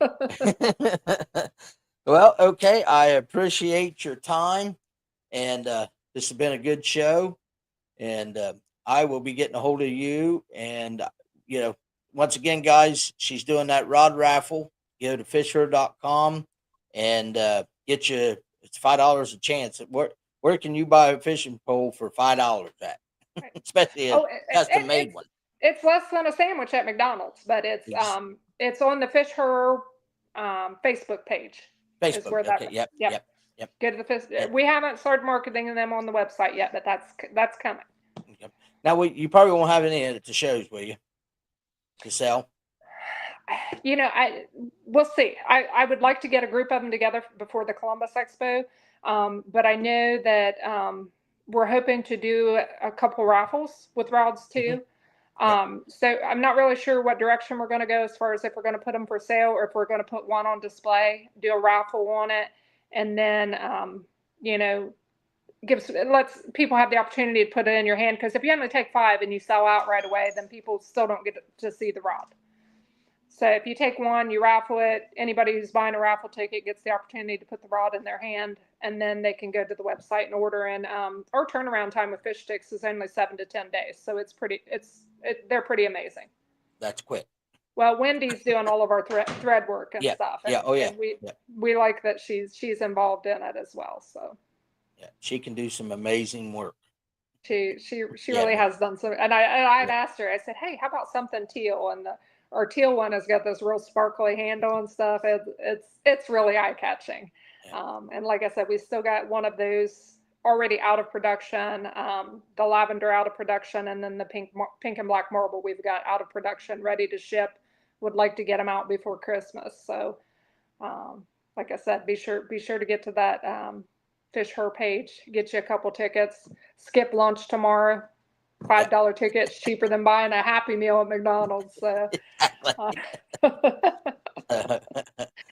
Well, okay. I appreciate your time, and this has been a good show, and I will be getting a hold of you. And, once again, guys, she's doing that rod raffle. Go to fishher.com and get you, it's $5 a chance. Where can you buy a fishing pole for $5 at? Especially a custom made one. It's less than a sandwich at McDonald's, but it's on the Fish Her Facebook page. Is Facebook. where Okay. that. Yep. Yep. Yep. Yep. Go to the Fish. And, We haven't started marketing them on the website yet, but that's coming. yep. Now you probably won't have any at the shows, will you? To sell. We'll see. I would like to get a group of them together before the Columbus Expo, but I know that we're hoping to do a couple raffles with rods too. So I'm not really sure what direction we're going to go as far as if we're going to put them for sale or if we're going to put one on display, do a raffle on it, and then lets people have the opportunity to put it in your hand. Because if you only take 5 and you sell out right away, then people still don't get to see the rod. So if you take one, you raffle it. Anybody who's buying a raffle ticket gets the opportunity to put the rod in their hand, and then they can go to the website and order. And our turnaround time with fish sticks is only 7 to 10 days, so they're pretty amazing. That's quick. Well, Wendy's doing all of our thread work and stuff. And, Oh yeah. And we like that she's involved in it as well. So yeah, she can do some amazing work. She really has done some. And I'd asked her. I said, "Hey, how about something teal?" And our teal one has got this real sparkly handle and stuff. It's really eye catching. Yeah. And like I said, we still got one of those already out of production. The lavender out of production, and then the pink and black marble we've got out of production, ready to ship. Would like to get them out before Christmas. So, like I said, be sure to get to that Fish Her page. Get you a couple tickets. Skip lunch tomorrow. $5 tickets, cheaper than buying a Happy Meal at McDonald's. So, and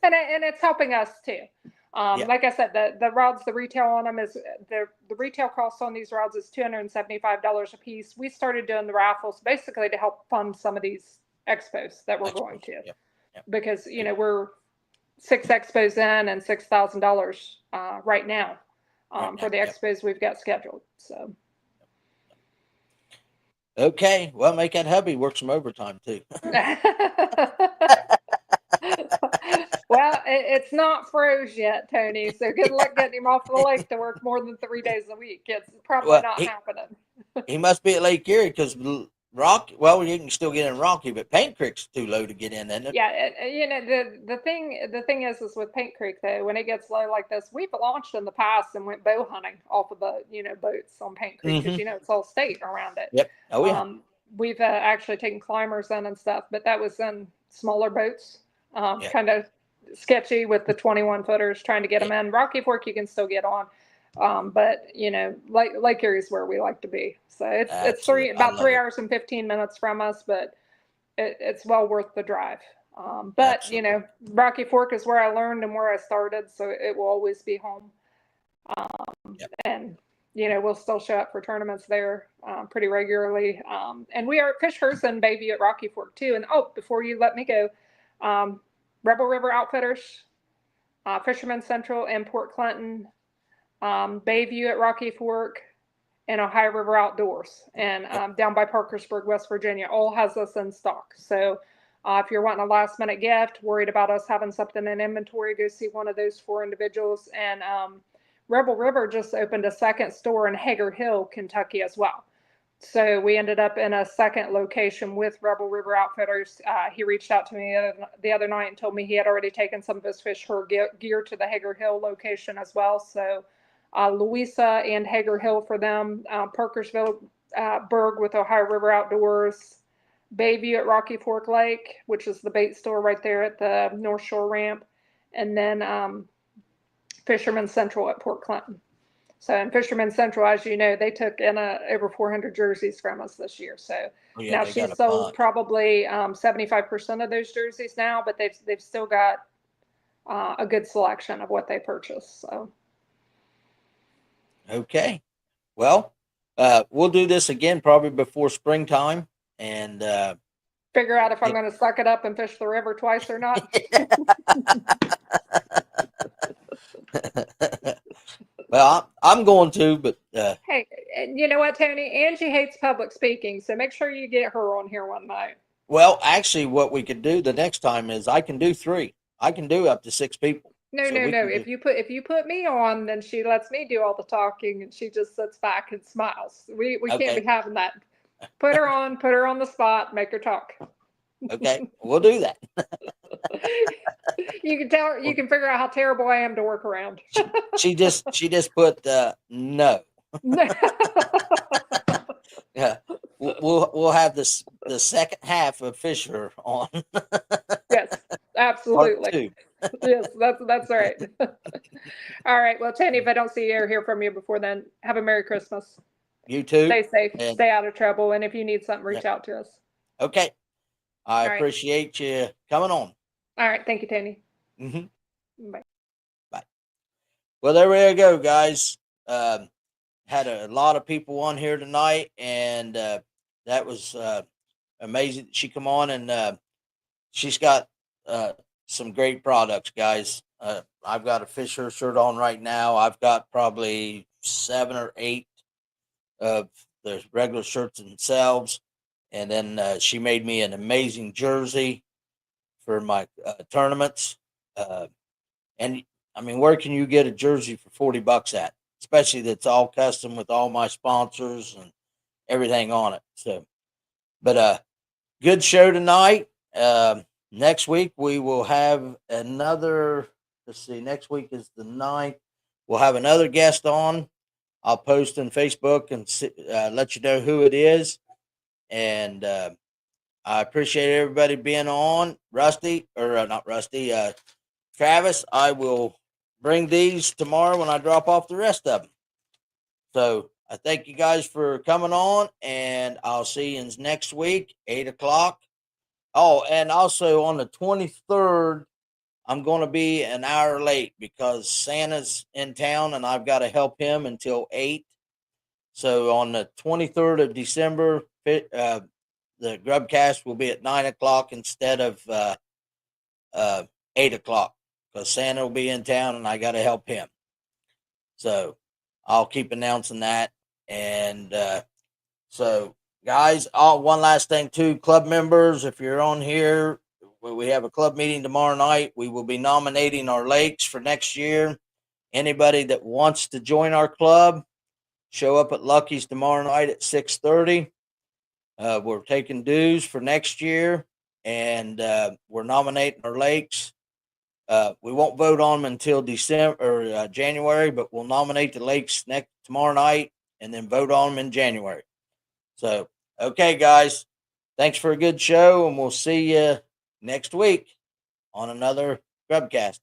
it's helping us too. Like I said, the rods, the retail on them is the retail cost on these rods is $275 a piece. We started doing the raffles basically to help fund some of these expos that we're going to, because we're 6 expos in and $6,000 right now for the expos we've got scheduled. So. Okay, well, make that hubby work some overtime too. Well, it's not froze yet, Tony. So good luck getting him off the lake to work more than 3 days a week. It's probably not happening. He must be at Lake Erie because Rocky. Well, you can still get in Rocky, but Paint Creek's too low to get in, isn't it? Yeah, the thing is with Paint Creek though, when it gets low like this, we've launched in the past and went bow hunting off of the boats on Paint Creek because it's all state around it. Yep. Oh yeah. We've actually taken climbers in and stuff, but that was in smaller boats. Kind of sketchy with the 21 footers trying to get them in. Rocky Fork you can still get on, but Lake Erie is where we like to be. So it's about 3 hours and 15 minutes from us, but it's well worth the drive. But Rocky Fork is where I learned and where I started, so it will always be home. And we'll still show up for tournaments there pretty regularly. And we are at Fish Hers and Bayview at Rocky Fork too. And before you let me go, Rebel River Outfitters, Fisherman Central in Port Clinton, Bayview at Rocky Fork, and Ohio River Outdoors, and down by Parkersburg, West Virginia, all has us in stock. So if you're wanting a last minute gift, worried about us having something in inventory, go see one of those 4 individuals. And Rebel River just opened a second store in Hager Hill, Kentucky as well. So we ended up in a second location with Rebel River Outfitters. He reached out to me the other night and told me he had already taken some of his Fish Her gear to the Hager Hill location as well. So Louisa and Hager Hill for them, Parkersville, Berg with Ohio River Outdoors, Bayview at Rocky Fork Lake, which is the bait store right there at the North Shore ramp, and then Fisherman Central at Port Clinton. So in Fisherman Central, as you know, they took in over 400 jerseys from us this year. So now she's sold probably 75% of those jerseys now, but they've still got a good selection of what they purchased. So. Okay, well, we'll do this again probably before springtime and figure out if I'm going to suck it up and fish the river twice or not. Well, I'm going to, but hey, you know what, Tony? Angie hates public speaking, so make sure you get her on here one night. Well, actually, what we could do the next time is I can do 3. I can do up to 6 people. No. If you put me on, then she lets me do all the talking, and she just sits back and smiles. We can't be having that. Put her on the spot, make her talk. Okay, we'll do that. You can tell her, you can figure out how terrible I am to work around. She just put no. Yeah, we'll have this the second half of Fisher on Yes, part absolutely. 2. Yes, that's right. All right. Well, Tanny, if I don't see you or hear from you before then, have a Merry Christmas. You too. Stay safe, And stay out of trouble, and if you need something, reach out to us. okay, I All right. appreciate you coming on. All right. Thank you, Tanny. Mm-hmm. Bye. Bye. Well, there we go, guys. Had a lot of people on here tonight, and that was amazing. She come on, and she's got some great products, guys. I've got a Fisher shirt on right now. I've got probably 7 or 8 of the regular shirts themselves, and then she made me an amazing jersey for my tournaments. And I mean, where can you get a jersey for $40 at? Especially that's all custom with all my sponsors and everything on it. So, but good show tonight. Next week we will have another. Let's see. Next week is the 9th. We'll have another guest on. I'll post on Facebook and let you know who it is. And I appreciate everybody being on. Rusty, or not Rusty, Travis, I will bring these tomorrow when I drop off the rest of them. So I thank you guys for coming on, and I'll see you next week, 8 o'clock. Oh, and also on the 23rd, I'm going to be an hour late because Santa's in town and I've got to help him until 8. So on the 23rd of December, the Grubb Cast will be at 9 o'clock instead of 8 o'clock because Santa will be in town and I got to help him. So I'll keep announcing that. And so, guys, one last thing too, club members, if you're on here, we have a club meeting tomorrow night. We will be nominating our lakes for next year. Anybody that wants to join our club, show up at Lucky's tomorrow night at 6:30. We're taking dues for next year, and we're nominating our lakes. We won't vote on them until December or January, but we'll nominate the lakes tomorrow night and then vote on them in January. So, okay, guys, thanks for a good show, and we'll see you next week on another Grubb Cast.